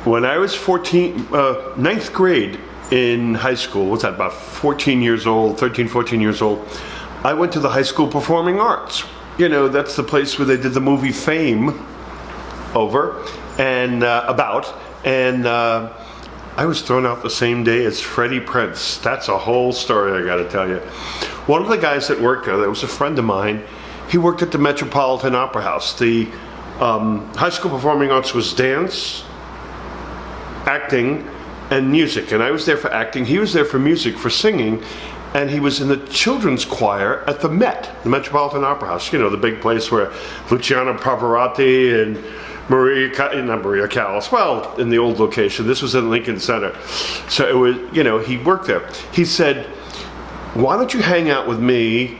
When I was 14, ninth grade in high school, what's that, about 14 years old, 13, 14 years old, I went to the high school performing arts. You know, that's the place where they did the movie Fame over and I was thrown out the same day as Freddie Prinze. That's a whole story I gotta tell you. One of the guys that worked there, that was a friend of mine, he worked at the Metropolitan Opera House. The high school performing arts was dance, acting, and music. And I was there for acting, he was there for music, for singing, and he was in the children's choir at the Met, the Metropolitan Opera House. You know, the big place where Luciano Pavarotti and not Maria Callas, well, in the old location. This was in Lincoln Center. So it was, you know, he worked there. He said, why don't you hang out with me?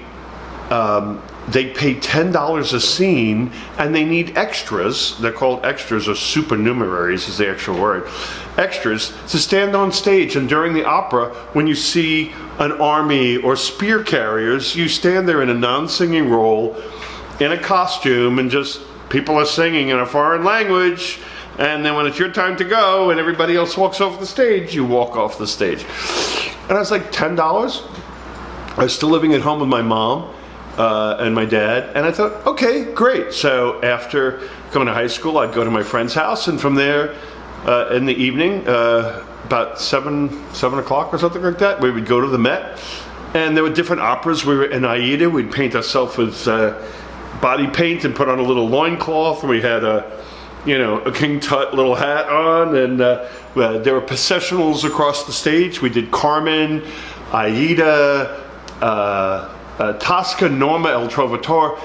They pay $10 a scene, and they need extras. They're called extras, or supernumeraries is the actual word. Extras to stand on stage, and during the opera, when you see an army or spear carriers, you stand there in a non-singing role, in a costume, and just people are singing in a foreign language, and then when it's your time to go, and everybody else walks off the stage, you walk off the stage. And I was like, $10? I was still living at home with my mom. And my dad, and I thought, okay, great. So after going to high school, I'd go to my friend's house, and from there, in the evening, about 7 o'clock or something like that, we would go to the Met, and there were different operas. We were in Aida. We'd paint ourselves with body paint and put on a little loincloth, and we had a King Tut little hat on, and there were processionals across the stage. We did Carmen, Aida, Tosca, Norma, El Trovatore,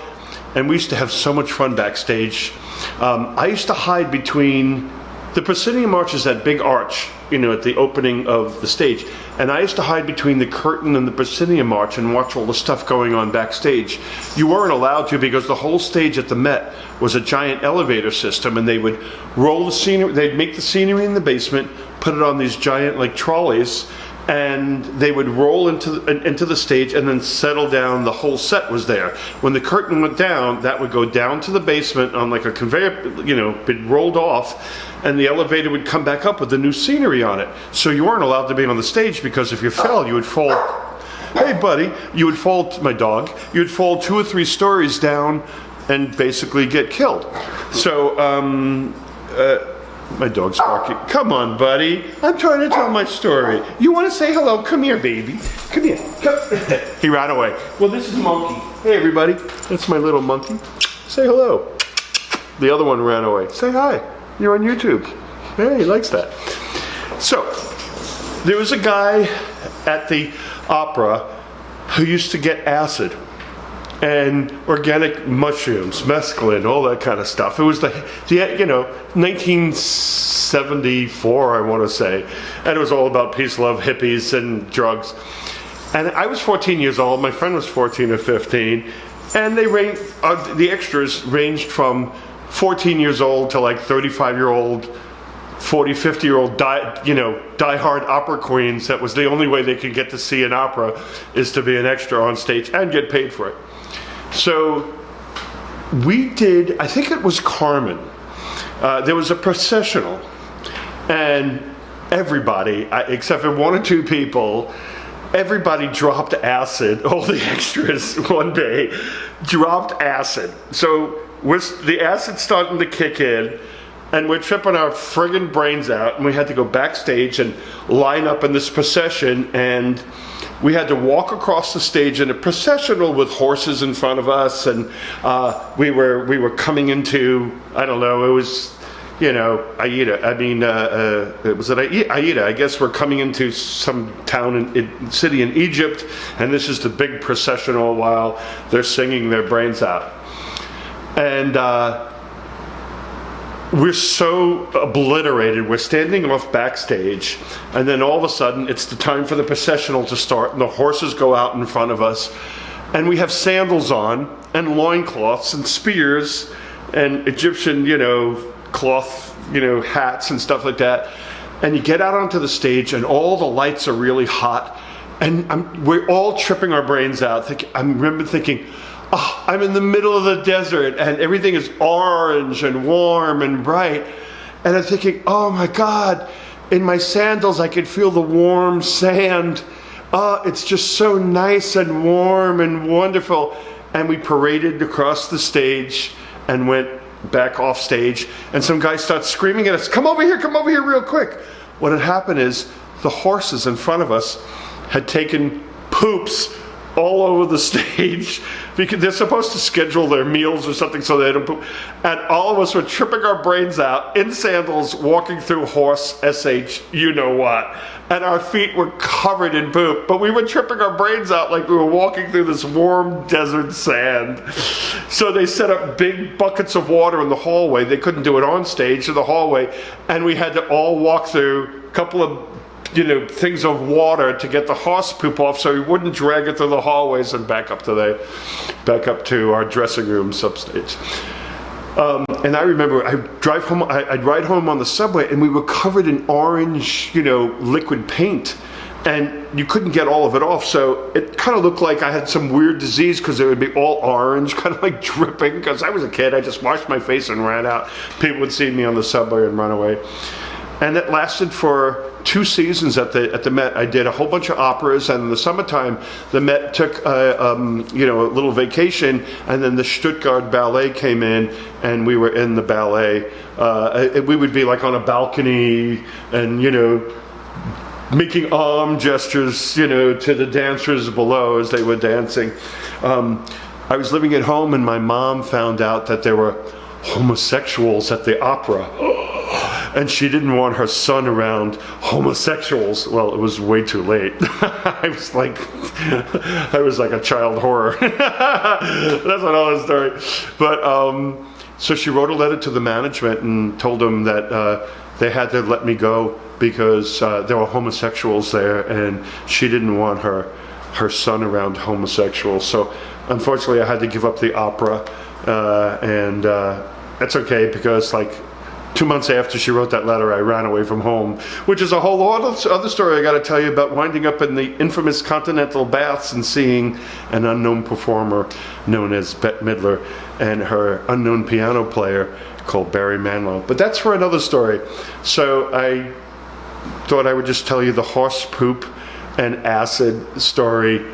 and we used to have so much fun backstage. I used to hide between the proscenium arch, is that big arch, you know, at the opening of the stage, and I used to hide between the curtain and the proscenium arch and watch all the stuff going on backstage. You weren't allowed to, because the whole stage at the Met was a giant elevator system, and they would roll the scenery, they'd make the scenery in the basement, put it on these giant like trolleys, and they would roll into the stage and then settle down. The whole set was there. When the curtain went down, that would go down to the basement on like a conveyor, you know, it rolled off, and the elevator would come back up with the new scenery on it. So you weren't allowed to be on the stage, because if you fell, you would fall. Hey buddy, you would fall, my dog, you would fall 2 or 3 stories down and basically get killed. So, my dog's barking. Come on, buddy. I'm trying to tell my story. You want to say hello? Come here, baby. Come here. Come. He ran away. Well, this is Monkey. Hey, everybody. That's my little monkey. Say hello. The other one ran away. Say hi. You're on YouTube. Hey, he likes that. So, there was a guy at the opera who used to get acid and organic mushrooms, mescaline, all that kind of stuff. It was the 1974, I want to say, and it was all about peace, love, hippies, and drugs. And I was 14 years old. My friend was 14 or 15, and they the extras ranged from 14 years old to like 35-year-old, 40, 50-year-old die-hard opera queens. That was the only way they could get to see an opera, is to be an extra on stage and get paid for it. So we did, I think it was Carmen. There was a processional, and everybody, except for 1 or 2 people, everybody dropped acid. All the extras one day dropped acid. So the acid's starting to kick in, and we're tripping our friggin' brains out, and we had to go backstage and line up in this procession, and we had to walk across the stage in a processional with horses in front of us, and we were coming into, I don't know, it was, you know, Aida. I mean, was it Aida? I guess we're coming into some town city in Egypt, and this is the big processional while they're singing their brains out. And we're so obliterated. We're standing off backstage, and then all of a sudden it's the time for the processional to start, and the horses go out in front of us, and we have sandals on and loincloths and spears and Egyptian, cloth, hats and stuff like that. And you get out onto the stage, and all the lights are really hot, and we're all tripping our brains out. I remember thinking, oh, I'm in the middle of the desert, and everything is orange and warm and bright, And I'm thinking, oh my God, in my sandals I could feel the warm sand. It's just so nice and warm and wonderful. And we paraded across the stage and went back off stage, and some guy starts screaming at us, come over here real quick. What had happened is the horses in front of us had taken poops all over the stage, because they're supposed to schedule their meals or something so they don't poop. And all of us were tripping our brains out in sandals, walking through horse SH, you know what. And our feet were covered in poop, but we were tripping our brains out like we were walking through this warm desert sand. So they set up big buckets of water in the hallway. They couldn't do it on stage, in the hallway, and we had to all walk through a couple of things of water to get the horse poop off, so we wouldn't drag it through the hallways and back up to our dressing rooms upstage. And I remember I'd ride home on the subway, and we were covered in orange, liquid paint, and you couldn't get all of it off, so it kind of looked like I had some weird disease, because it would be all orange, kind of like dripping, because I was a kid. I just washed my face and ran out. People would see me on the subway and run away. And it lasted for 2 seasons at the Met. I did a whole bunch of operas, and in the summertime, the Met took a little vacation, and then the Stuttgart Ballet came in, and we were in the ballet. We would be like on a balcony, and making arm gestures, to the dancers below as they were dancing. I was living at home, and my mom found out that there were homosexuals at the opera. And she didn't want her son around homosexuals. Well, it was way too late. I was like a child horror. That's another story. But so she wrote a letter to the management and told them that they had to let me go because there were homosexuals there, and she didn't want her son around homosexuals. So unfortunately, I had to give up the opera, and that's okay, because 2 months after she wrote that letter, I ran away from home, which is a whole other story I got to tell you about winding up in the infamous Continental Baths and seeing an unknown performer known as Bette Midler and her unknown piano player called Barry Manilow. But that's for another story. So I thought I would just tell you the horse poop and acid story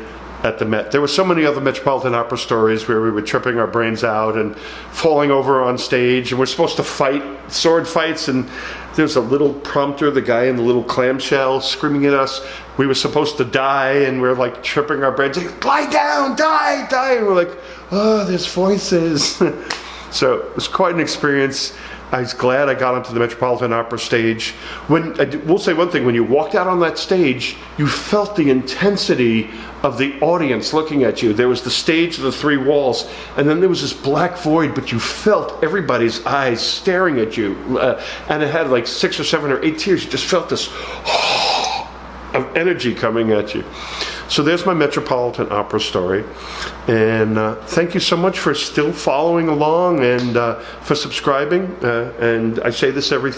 at the Met. There were so many other Metropolitan Opera stories where we were tripping our brains out and falling over on stage, and we're supposed to fight sword fights, and there's a little prompter, the guy in the little clamshell screaming at us. We were supposed to die, and we're tripping our brains, lie down, die, and we're like, oh, there's voices. So it was quite an experience. I was glad I got onto the Metropolitan Opera stage. We'll say one thing, when you walked out on that stage, you felt the intensity of the audience looking at you. There was the stage, the 3 walls, and then there was this black void, but you felt everybody's eyes staring at you. And it had 6 or 7 or 8 tiers. You just felt this of energy coming at you. So there's my Metropolitan Opera story, and thank you so much for still following along and for subscribing. And I say this every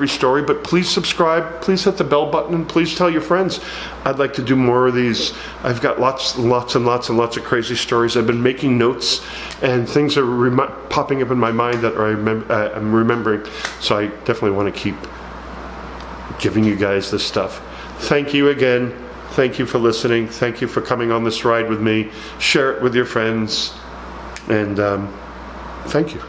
story, but please subscribe, please hit the bell button, and please tell your friends. I'd like to do more of these. I've got lots of crazy stories. I've been making notes, and things are popping up in my mind that I'm remembering. So I definitely want to keep giving you guys this stuff. Thank you again. Thank you for listening. Thank you for coming on this ride with me. Share it with your friends. And thank you.